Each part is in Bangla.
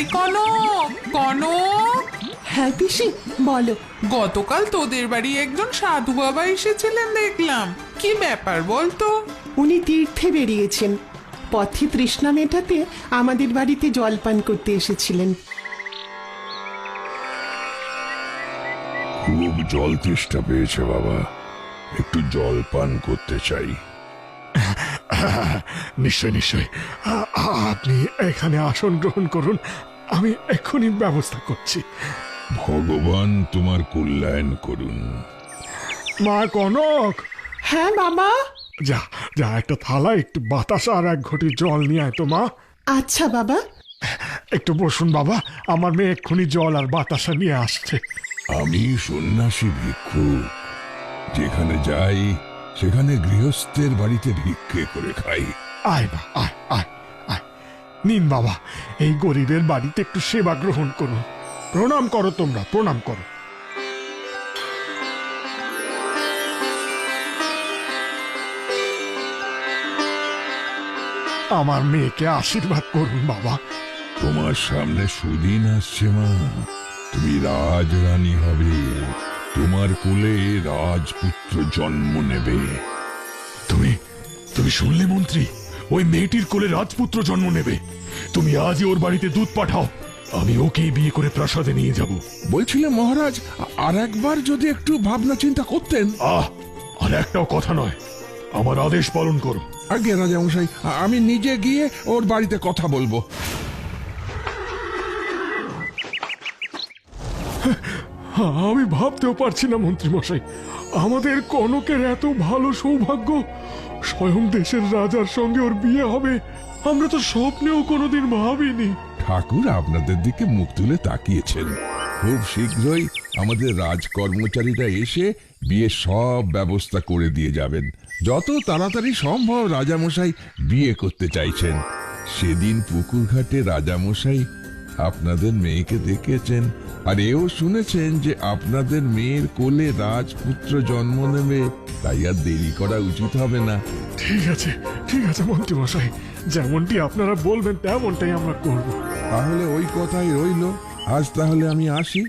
এই কনক, কনক, হ্যাঁ পিসি, বলো। গতকাল তোদের বাড়ি একজন সাধু বাবা এসেছিলেন দেখলাম, কি ব্যাপার বলতো? উনি তীর্থে বেরিয়েছেন, পথে তৃষ্ণা মেটাতে আমাদের বাড়িতে জলপান করতে এসেছিলেন। খুব জল তেষ্টা পেয়েছে বাবা, একটু জল পান করতে চাই। নিশ্চয় নিশ্চয়, আপনি এখানে আসন গ্রহণ করুন, আমি এক্ষুনি ব্যবস্থা করছি। ভগবান তোমার কল্যাণ করুন। মা কনক, হ্যাঁ বাবা। যা যা, একটা থালা, একটু বাতাসা আর এক ঘটি জল নিয়ে আয় তো মা। আচ্ছা বাবা। একটু বসুন বাবা, আমার মেয়ে এক্ষুনি জল আর বাতাসা নিয়ে আসছে। আমি সন্ন্যাসী ভিক্ষুক, যেখানে যাই সেখানে গৃহস্থের বাড়িতে ভিক্ষে করে খাই। আয় বা আয় আয় আয়, নিন বাবা, এই গরিবের বাড়িতে একটু সেবা গ্রহণ করুন। প্রণাম করো তোমরা, প্রণাম করো। আমার মেয়েকে আশীর্বাদ করুন বাবা। তোমার সামনে সুদিন আসছে মা, তুমি রাজরানী হবে, তোমার কোলে রাজপুত্র জন্ম নেবে। তুমি তুমি শুনলে মন্ত্রী, ওই মেয়েটির কোলে রাজপুত্র জন্ম নেবে। তুমি আজই ওর বাড়িতে দুধ পাঠাও, আমি ওকেই বিয়ে করে প্রাসাদে নিয়ে যাব। বলছিলাম মহারাজ, আর একবার যদি একটু ভাবনা চিন্তা করতেন। আর একটাও কথা নয়, আমার আদেশ পালন করো। আগে রাজামশাই, আমি নিজে গিয়ে ওর বাড়িতে কথা বলবো। আমি ভাবতেও পারছি না মন্ত্রী মশাই, আমাদের কনকের এত ভালো সৌভাগ্য, স্বয়ং দেশের রাজার সঙ্গে ওর বিয়ে হবে। আমরা তো স্বপ্নেও কোনোদিন ভাবিনি। ঠাকুর আপনাদের দিকে মুখ তুলে তাকিয়েছেন, খুব শীঘ্রই আমাদের রাজকর্মচারীরা এসে বিয়ের সব ব্যবস্থা করে দিয়ে যাবেন। যত তাড়াতাড়ি সম্ভব রাজামশাই বিয়ে করতে চাইছেন। সেদিন পুকুর ঘাটে রাজামশাই আপনাদের মেয়েকে দেখেছেন, আর এও শুনেছেন যে আপনাদের মেয়ের কোলে রাজপুত্র জন্ম নেবে, তাই আর দেরি করা উচিত হবে না। ঠিক আছে, ঠিক আছে মন্ত্রী মশাই, যেমনটি আপনারা বলবেন তেমনটাই আমরা করব। তাহলে ওই কথাই রইল, আজ তাহলে আমি আসি।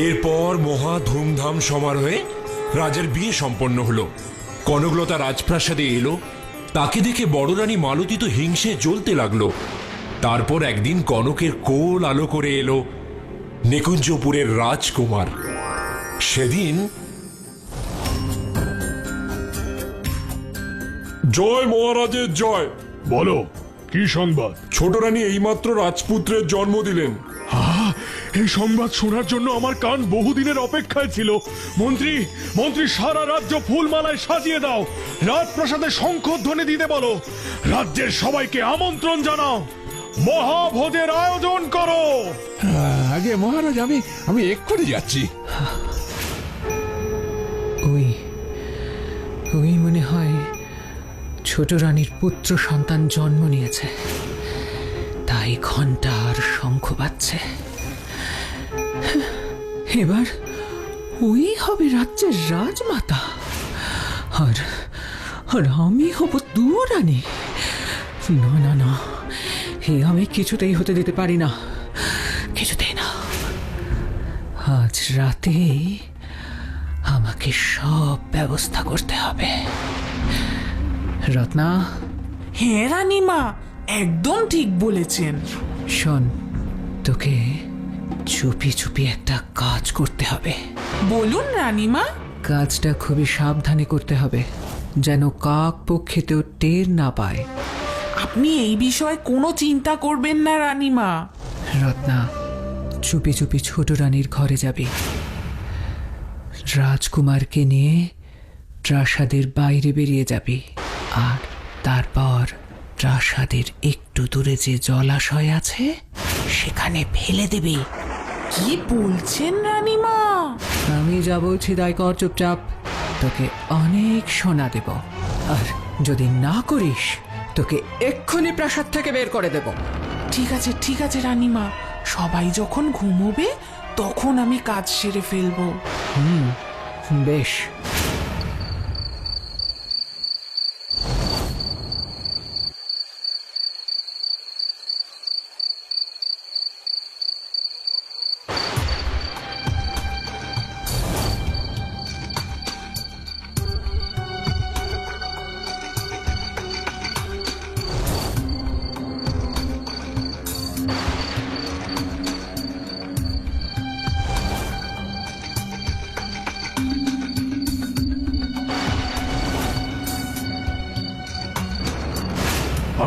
এরপর মহা ধুমধাম সমারোহে রাজার বিয়ে সম্পন্ন হলো। কনকলতা রাজপ্রাসাদে এলো, তাকে দেখে বড় রানী মালতী তো হিংসে জ্বলতে লাগলো। তারপর একদিন কনকের কোল আলো করে এলো নিকুঞ্জপুরের রাজকুমার। সেদিন জয় মহারাজের জয়। বলো, কি সংবাদ? ছোট রানী এইমাত্র রাজপুত্রের জন্ম দিলেন। এই সংবাদ শোনার জন্য আমার কান বহুদিনের অপেক্ষায় ছিল। মন্ত্রী, মন্ত্রী, সারা রাজ্য ফুলমালায় সাজিয়ে দাও, রাজপ্রাসাদে শঙ্খধ্বনি দিতে বলো, রাজ্যের সবাইকে আমন্ত্রণ জানাও, মহাভোজের আয়োজন করো। আগে মহারাজ, আমি এক্ষুনি যাচ্ছি। ওই ওই মনে হয় ছোট রানীর পুত্র সন্তান জন্ম নিয়েছে, তাই ঘন্টা আর শঙ্খ বাজছে। এবার ওই হবে রাজ্যের রাজমাতা, আর আর আমি হব দুরানী। না না না, এ আমি কিছুতেই হতে দিতে পারি না, কিছুতেই না। আজ রাতেই আমাকে সব ব্যবস্থা করতে হবে। রত্না। হ্যাঁ রানীমা, একদম ঠিক বলেছেন। শোন, তোকে চুপি চুপি একটা কাজ করতে হবে। বলুন রানীমা। কাজটা খুবই সাবধানে করতে হবে, যেন কাক পক্ষীতেও টের না পায়। আপনি এই বিষয়ে কোনো চিন্তা করবেন না রানীমা। রত্না, চুপি চুপি ছোট রানীর ঘরে যাবি, রাজকুমারকে নিয়ে প্রাসাদের বাইরে বেরিয়ে যাবি, আর তারপর প্রাসাদের একটু দূরে যে জলাশয় আছে সেখানে ফেলে দিবি। কি বলছেন রানীমা? আমি যা বলছি তাই কর, চুপচাপ। তোকে অনেক সোনা দেব, আর যদি না করিস তোকে এক্ষুনি প্রাসাদ থেকে বের করে দেব। ঠিক আছে, ঠিক আছে রানীমা, সবাই যখন ঘুমোবে তখন আমি কাজ সেরে ফেলবো। বেশ।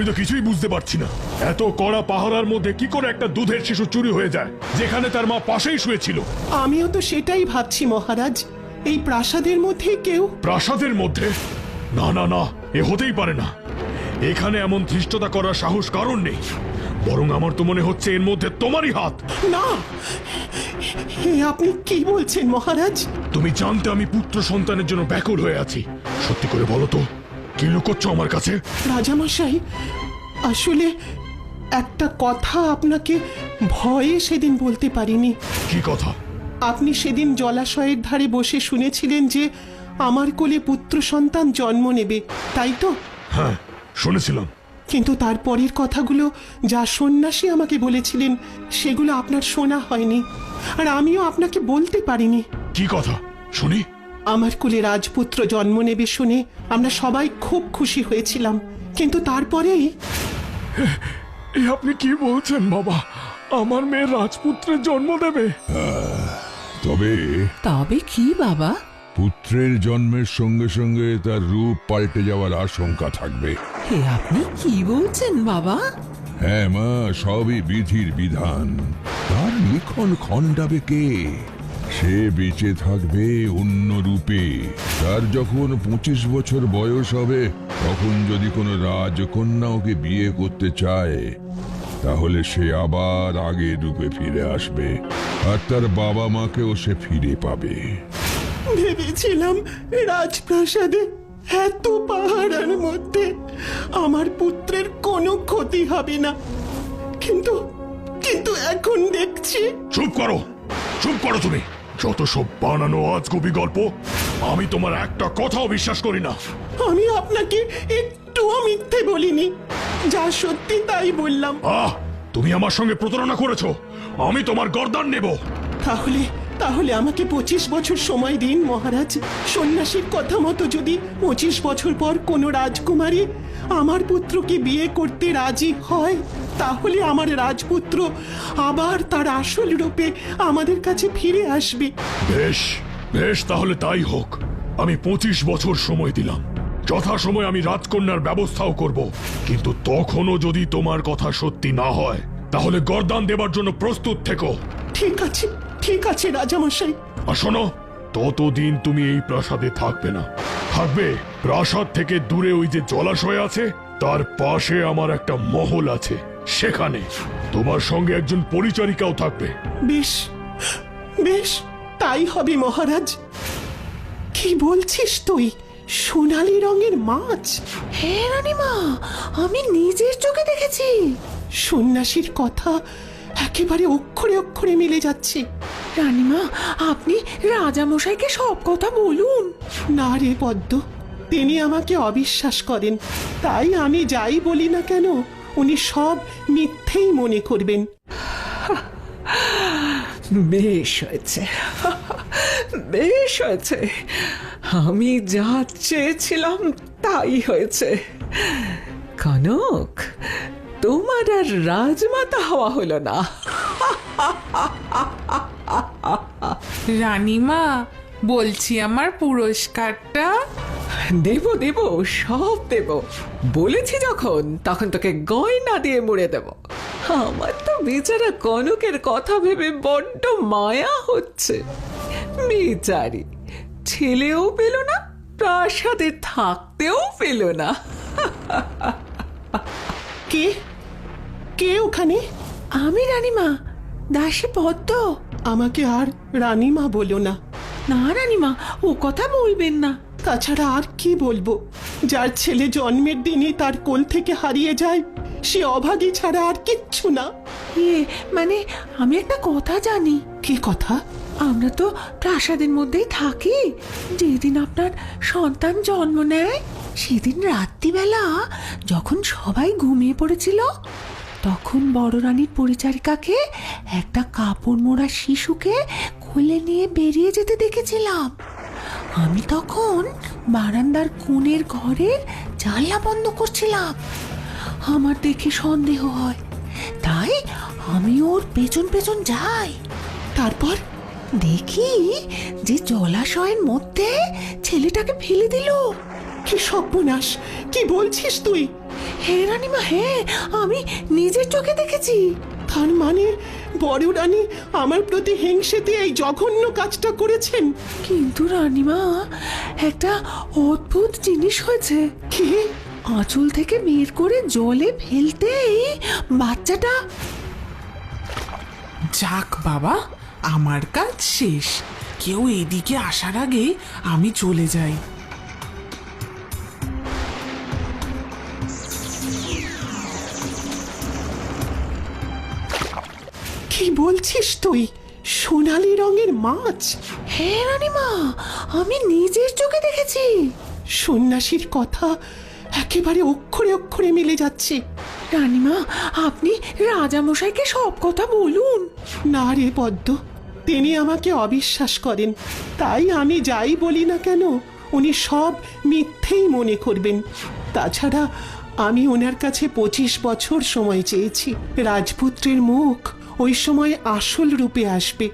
আমি তো কিছুই বুঝতে পারছি না, এত কড়া পাহারার মধ্যে কি করে একটা দুধের শিশু চুরি হয়ে যায়, যেখানে তার মা পাশেই শুয়েছিল। আমিও তো সেটাই ভাবছি মহারাজ, এই প্রাসাদের মধ্যে কেউ। প্রাসাদের মধ্যে? না না না, এ হতেই পারে না। এখানে এমন ধৃষ্টতা করার সাহস কারণ নেই, বরং আমার তো মনে হচ্ছে এর মধ্যে তোমারই হাত। না, এ আপনি কি বলছেন মহারাজ? তুমি জানতে আমি পুত্র সন্তানের জন্য ব্যাকুল হয়ে আছি। সত্যি করে বলো তো, কি লুকোচ্ছ আমার কাছে? রাজামশাই, আসলে একটা কথা আপনাকে ভয়ে সেদিন বলতে পারিনি। কি কথা? আপনি সেদিন জলাশয়ের ধারে বসে শুনেছিলেন যে আমার কোলে পুত্র সন্তান জন্ম নেবে, তাই তো? হ্যাঁ, শুনেছিলাম। কিন্তু তারপরের কথাগুলো যা সন্ন্যাসী আমাকে বলেছিলেন সেগুলো আপনার শোনা হয়নি, আর আমিও আপনাকে বলতে পারিনি। কি কথা শুনি? আমার কোলে রাজপুত্র জন্ম নেবে শুনে আমরা সবাই খুব খুশি হয়েছিলাম, কিন্তু তারপরেই এ আপনি কি বলছেন বাবা? আমার মেয়ে রাজপুত্রের জন্ম দেবে? তবে তবে কি বাবা? পুত্রের জন্মের সঙ্গে সঙ্গে তার রূপ পাল্টে যাওয়ার আশঙ্কা থাকবে। হে আপনি কি বলছেন বাবা? হ্যাঁ মা, সবই বিধির বিধান। তার লিখন খণ্ডাবে কে? সে বেঁচে থাকবে অন্য রূপে। তার যখন 25 বছর বয়স হবে, তখন যদি কোনো রাজকন্যা ওকে বিয়ে করতে চায়, তাহলে সে আবার আগের রূপে ফিরে আসবে, আর তার বাবা মাকেও সে ফিরে পাবে। ভেবেছিলাম রাজপ্রাসাদে এত পাহাড়ের মধ্যে আমার পুত্রের কোনো ক্ষতি হবে না, কিন্তু কিন্তু এখন দেখছি। চুপ করো, চুপ করো তুমি। যত সব বানানো আজগুবি গল্প, আমি তোমার একটা কথাও বিশ্বাস করি না। আমি আপনাকে একটুও মিথ্যে বলিনি, যা সত্যি তাই বললাম। তুমি আমার সঙ্গে প্রতারণা করেছো, আমি তোমার গর্দান নেব। তাহলে তাহলে আমাকে 25 বছর সময় দিন মহারাজ। সন্ন্যাসীর কথা মতো যদি 25 বছর পর কোনো রাজকুমারী আমার পুত্রকে বিয়ে করতে রাজি হয়, তাহলে আমার রাজপুত্র আবার তার আসল রূপে আমাদের কাছে ফিরে আসবে। বেশ বেশ, তাহলে তাই হোক। আমি 25 বছর সময় দিলাম, যথাসময় আমি রাজকন্যার ব্যবস্থাও করব। কিন্তু তখনও যদি তোমার কথা সত্যি না হয়, তাহলে গর্দান দেবার জন্য প্রস্তুত থেকো। ঠিক আছে, ঠিক আছে রাজামশাই। আর শোনো, ততদিন তুমি এই প্রাসাদে থাকবে না। থাকবে প্রাসাদ থেকে দূরে ওই যে জলাশয় আছে, তার পাশে আমার একটা মহল আছে, সেখানে তোমার সঙ্গে একজন পরিচারিকাও থাকবে। বেশ বেশ, তাই হবে মহারাজ। কি বলছিস তুই? সোনালী রঙের মাছ? হ্যাঁ রানীমা, আমি নিজের চোখে দেখেছি। সন্ন্যাসীর কথা একেবারে অক্ষরে অক্ষরে মিলে যাচ্ছে। রানীমা, আপনি রাজামশাইকে সব কথা বলুন। না রে পদ্ম, তিনি আমাকে অবিশ্বাস করেন, তাই আমি যাই বলি না কেন উনি সব মিথ্যেই মনে করবেন। বেশ হয়েছে, বেশ হয়েছে। আমি যা চেয়েছিলাম তাই হয়েছে। কনক, তোমার আর রাজমাতা হওয়া হলো না। রানীমা, বলছি আমার পুরস্কারটা। দেব দেব, সব দেব। বলেছি যখন, তখন তোকে গয়না দিয়ে মুড়ে দেব। আমার তো বেচারা কনকের কথা ভেবে বড্ড মায়া হচ্ছে। বেচারি, ছেলেও পেল না, প্রাসাদে থাকতেও পেল না। কে কে ওখানে? আমি রানীমা, দাসী পদ্ম। আমাকে আর রানীমা বলো না। না রানীমা, ও কথা বলবেন না। তাছাড়া আর কি বলবো? যার ছেলে জন্মের দিনই তার কোল থেকে হারিয়ে যায়, সে অভাগী ছাড়া আর কিচ্ছু না। মানে আমি একটা কথা জানি। কি কথা? আমরা তো প্রাসাদের মধ্যেই থাকি। যেদিন আপনার সন্তান জন্ম নেয়, সেদিন রাত্রিবেলা যখন সবাই ঘুমিয়ে পড়েছিল, তখন বড় রানীর পরিচারিকাকে একটা কাপড় মোড়া শিশুকে কোলে নিয়ে বেরিয়ে যেতে দেখেছিলাম। আমি তখন বারান্দার কোণের ঘরের জানলা বন্ধ করছিলাম। আমার দেখে সন্দেহ হয়, তাই আমি ওর পেছন পেছন যাই। তারপর দেখি যে জলাশয়ের মধ্যে ছেলেটাকে ফেলে দিল। কি সর্বনাশ! কি বলছিস তুই? হে রানীমা, হে, আমি নিজের চোখে দেখেছি। তার মানে বড় রানী আমার প্রতি হিংসেতে এই জঘন্য কাজটা করেছেন? কিন্তু রানীমা, একটা অদ্ভুত জিনিস হয়েছে। কি? আঁচল থেকে বের করে জলে ফেলতেই বাচ্চাটা। যাক বাবা, আমার কাজ শেষ। কেউ এদিকে আসার আগে আমি চলে যাই। কি বলছিস তুই? সোনালী রঙের মাছ? হে রানীমা, আমি নিজের চোখে দেখেছি। সন্ন্যাসীর কথা একেবারে অক্ষরে অক্ষরে মিলে যাচ্ছে। রানীমা, আপনি রাজামশাইকে সব কথা বলুন। না রে পদ্ম, তিনি আমাকে অবিশ্বাস করেন। তাই আমি যাই বলি না কেন উনি সব মিথ্যেই মনে করবেন। তাছাড়া আমি ওনার কাছে 25 বছর সময় চেয়েছি। রাজপুত্রের মুখ ওই সময় আসল রূপে আসবে।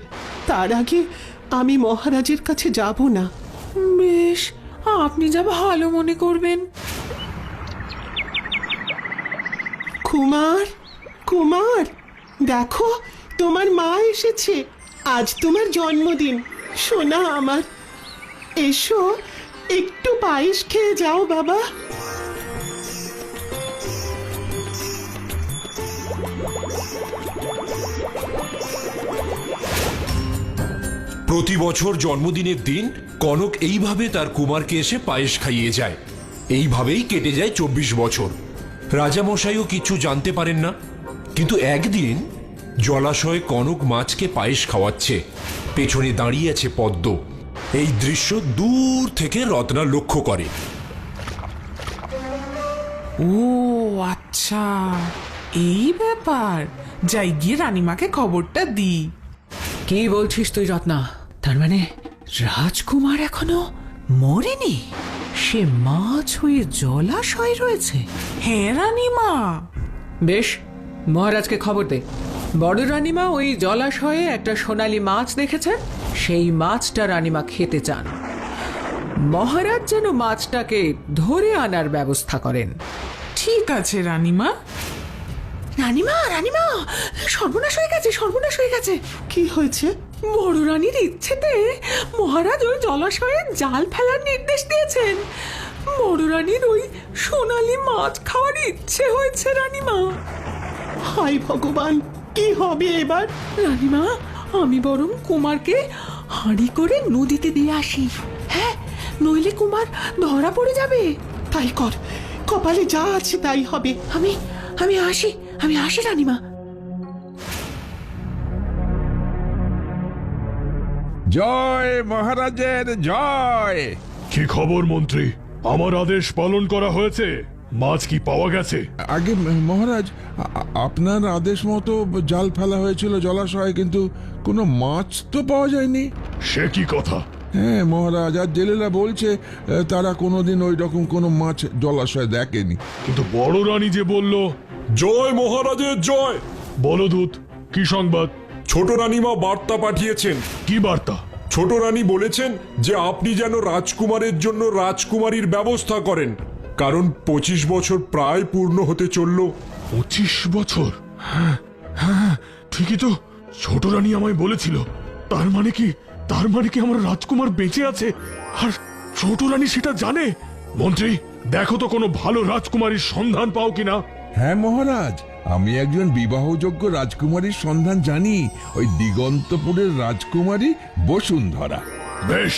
তার আগে আমি মহারাজের কাছে যাব না। বেশ, আপনি যা ভালো মনে করবেন। কুমার, কুমার, দেখো তোমার মা এসেছে। আজ তোমার জন্মদিন। সোনা আমার, এসো একটু পায়েস খেয়ে যাও বাবা। প্রতি বছর জন্মদিনের দিন কনক এইভাবে তার কুমারকে এসে পায়েস খাইয়ে যায়। এইভাবেই কেটে যায় 24 বছর। রাজামশাইও কিছু জানতে পারেন না। কিন্তু একদিন জলাশয়ে কনক মাছকে পায়েস খাওয়াচ্ছে, পেছনে দাঁড়িয়ে আছে পদ্ম। এই দৃশ্য দূর থেকে রত্না লক্ষ্য করে। ও আচ্ছা, এই ব্যাপার। যাই গিয়ে রানীমাকে খবরটা দিই। কি বলছিস তুই রত্না? তার মানে রাজকুমার এখনো মরেনি? সে মাছ হয়ে জলাশয়ে রয়েছে? হ্যাঁ রানীমা। বেশ, মহারাজকে খবর দে। বড় রানীমা ওই জলাশয়ে একটা সোনালী মাছ দেখেছে। সেই মাছটা রানীমা খেতে চান। মহারাজ যেন মাছটাকে ধরে আনার ব্যবস্থা করেন। ঠিক আছে রানীমা। রানীমা, রানীমা, সর্বনাশ হয়ে গেছে, সর্বনাশ হয়ে গেছে। কি হয়েছে? বড় রানীর ইচ্ছেতে মহারাজ ওই জলাশয়ে জাল ফেলার নির্দেশ দিয়েছেন। বড় রানীর ওই সোনালী মাছ খাওয়ার ইচ্ছে হয়েছে রানীমা। হায় ভগবান, কি হবে এবার? রানীমা, আমি বরং কুমারকে হাঁড়ি করে নদীতে দিয়ে আসি। হ্যাঁ, নইলে কুমার ধরা পড়ে যাবে। তাই কর, কপালে যা আছে তাই হবে। আমি আসি রানীমা। জয় মহারাজের জয়। কি খবর মন্ত্রী? আমার আদেশ পালন করা হয়েছে? মাছ কি পাওয়া গেছে? আগে মহারাজ, আপনার আদেশ মতো জাল ফেলা হয়েছিল জলাশয়ে, কিন্তু কোনো মাছ তো পাওয়া যায়নি। সে কি কথা? হ্যাঁ মহারাজ, আর জেলেরা বলছে তারা কোনোদিন ওই রকম কোনো মাছ জলাশয়ে দেখেনি। কিন্তু বড় রানী যে বলল। জয় মহারাজের জয়। বলো দূত, কি সংবাদ? ছোট রানীমা বার্তা পাঠিয়েছেন। কি বার্তা? ছোট রানী বলেছেন যে আপনি যেন রাজকুমারের জন্য রাজকুমারীর ব্যবস্থা করেন, কারণ 25 বছর প্রায় পূর্ণ হতে চলল। 25 বছর? হ্যাঁ হ্যাঁ, ঠিকই তো। ছোট রানী আমায় বলেছিল। তার মানে কি আমার রাজকুমার বেঁচে আছে? আর ছোট রানী সেটা জানে? মন্ত্রী, দেখো তো কোনো ভালো রাজকুমারীর সন্ধান পাও কিনা। হ্যাঁ মহারাজ, আমি একজন বিবাহযোগ্য রাজকুমারীর সন্ধান জানি। ওই দিগন্তপুরের রাজকুমারী বসুন্ধরা। বেশ,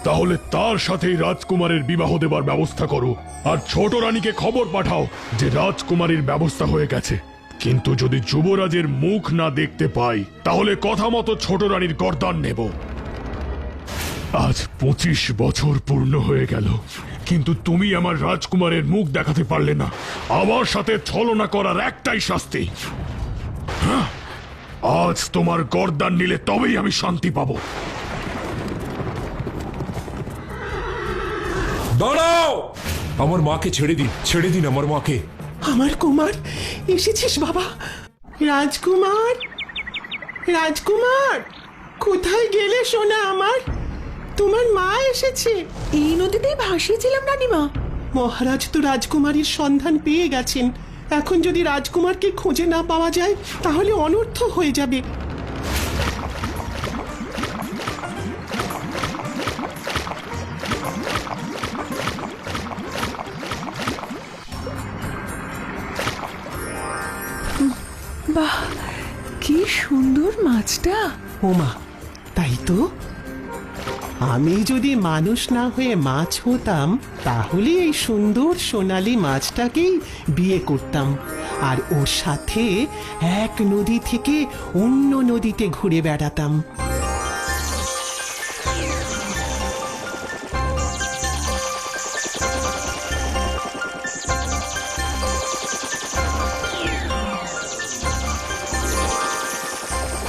তাহলে তার সাথেই রাজকুমারের বিবাহ দেবার ব্যবস্থা করো। আর ছোট রানীকে খবর পাঠাও যে রাজকুমারীর ব্যবস্থা হয়ে গেছে। কিন্তু যদি যুবরাজের মুখ না দেখতে পাই, তাহলে কথা মতো ছোট রানীর গর্দান নেব। আজ 25 বছর পূর্ণ হয়ে গেল, কিন্তু তুমি আমার রাজকুমারের মুখ দেখাতে পারলে না। আমার সাথে ছলনা করার একটাই শাস্তি। হ্যাঁ, আজ তোমার গর্দান নিলে তবেই আমি শান্তি পাবো। দাঁড়াও! আমার মাকে ছেড়ে দিন আমার মাকে। আমার কুমার, এসেছিস বাবা? রাজকুমার, রাজকুমার, কোথায় গেলে সোনা আমার? তোমার মা এসেছে। এই নদীতেই ভাসিয়েছিলাম রানীমা। মহারাজ তো রাজকুমারীর সন্ধান পেয়ে গেছেন। এখন যদি রাজকুমারকে খুঁজে না পাওয়া যায় তাহলে অনর্থ হয়ে যাবে। বাহ, কি সুন্দর মাছটা! ওমা, তাই তো। আমি যদি মানুষ না হয়ে মাছ হতাম তাহলে এই সুন্দর সোনালী মাছটাকেই বিয়ে করতাম, আর ওর সাথে এক নদী থেকে অন্য নদীতে ঘুরে বেড়াতাম।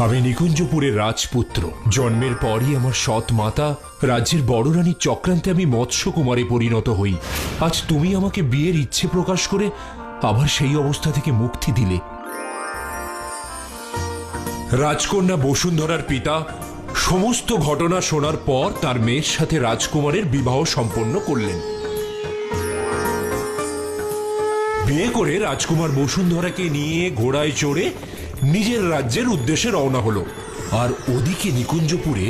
আমি নিকুঞ্জপুরের রাজপুত্র। জন্মের পরই আমার সৎ মাতা রাজ্যের বড় রানীর চক্রান্তে আমি মৎস্যকুমারে পরিণত হই। আজ তুমি আমাকে বিয়ের ইচ্ছে প্রকাশ করে আবার সেই অবস্থা থেকে মুক্তি দিলে। রাজকন্যা বসুন্ধরার পিতা সমস্ত ঘটনা শোনার পর তার মেয়ের সাথে রাজকুমারের বিবাহ সম্পন্ন করলেন। বিয়ে করে রাজকুমার বসুন্ধরাকে নিয়ে ঘোড়ায় চড়ে নিজের রাজ্যের উদ্দেশ্যে রওনা হলো। আর ওদিকে নিকুঞ্জপুরে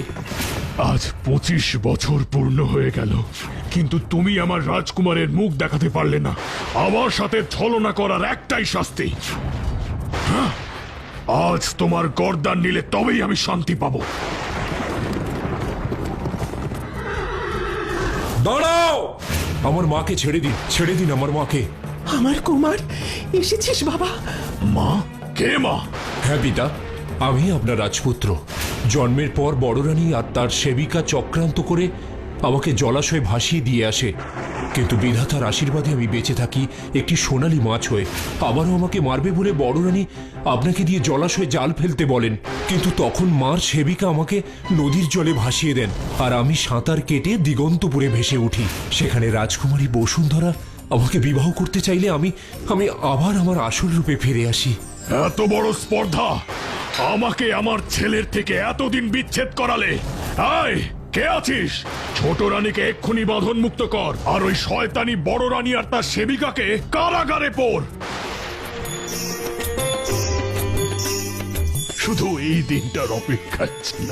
আজ 25 বছর পূর্ণ হয়ে গেল, কিন্তু তুমি আমার রাজকুমারের মুখ দেখাতে পারলে না। আমার সাথে ছলনা করার একটাই শাস্তি। হ্যাঁ, আজ তোমার গর্দান নিলে তবেই আমি শান্তি পাবো। দাঁড়াও! আমার মাকে ছেড়ে দিন, ছেড়ে দিন আমার মাকে। আমার কুমার, এসেছিস বাবা? মা? কে মা? হ্যাঁ পিতা, আমি আপনার রাজপুত্র। জন্মের পর বড় রানী আর তার সেবিকা চক্রান্ত করে আমাকে জলাশয়ে ভাসিয়ে দিয়ে আসে, কিন্তু বিধাতার আশীর্বাদে আমি বেঁচে থাকি একটি সোনালী মাছ হয়ে। আবারও আমাকে মারবে বলে বড় রানী আপনাকে দিয়ে জলাশয়ে জাল ফেলতে বলেন, কিন্তু তখন মার সেবিকা আমাকে নদীর জলে ভাসিয়ে দেন, আর আমি সাঁতার কেটে দিগন্তপুরে ভেসে উঠি। সেখানে রাজকুমারী বসুন্ধরা আমাকে বিবাহ করতে চাইলে আমি আবার আমার আসল রূপে ফিরে আসি। এত বড় স্পর্ধা! আমাকে আমার ছেলের থেকে এতদিন বিচ্ছেদ করালে। আয়, কে আছিস? ছোট রানীকে এক্ষুনি বাঁধন মুক্ত কর, আর ওই শয়তানি বড় রানী আর তার সেবিকাকে কারাগারে পোর। শুধু এই দিনটার অপেক্ষা ছিল।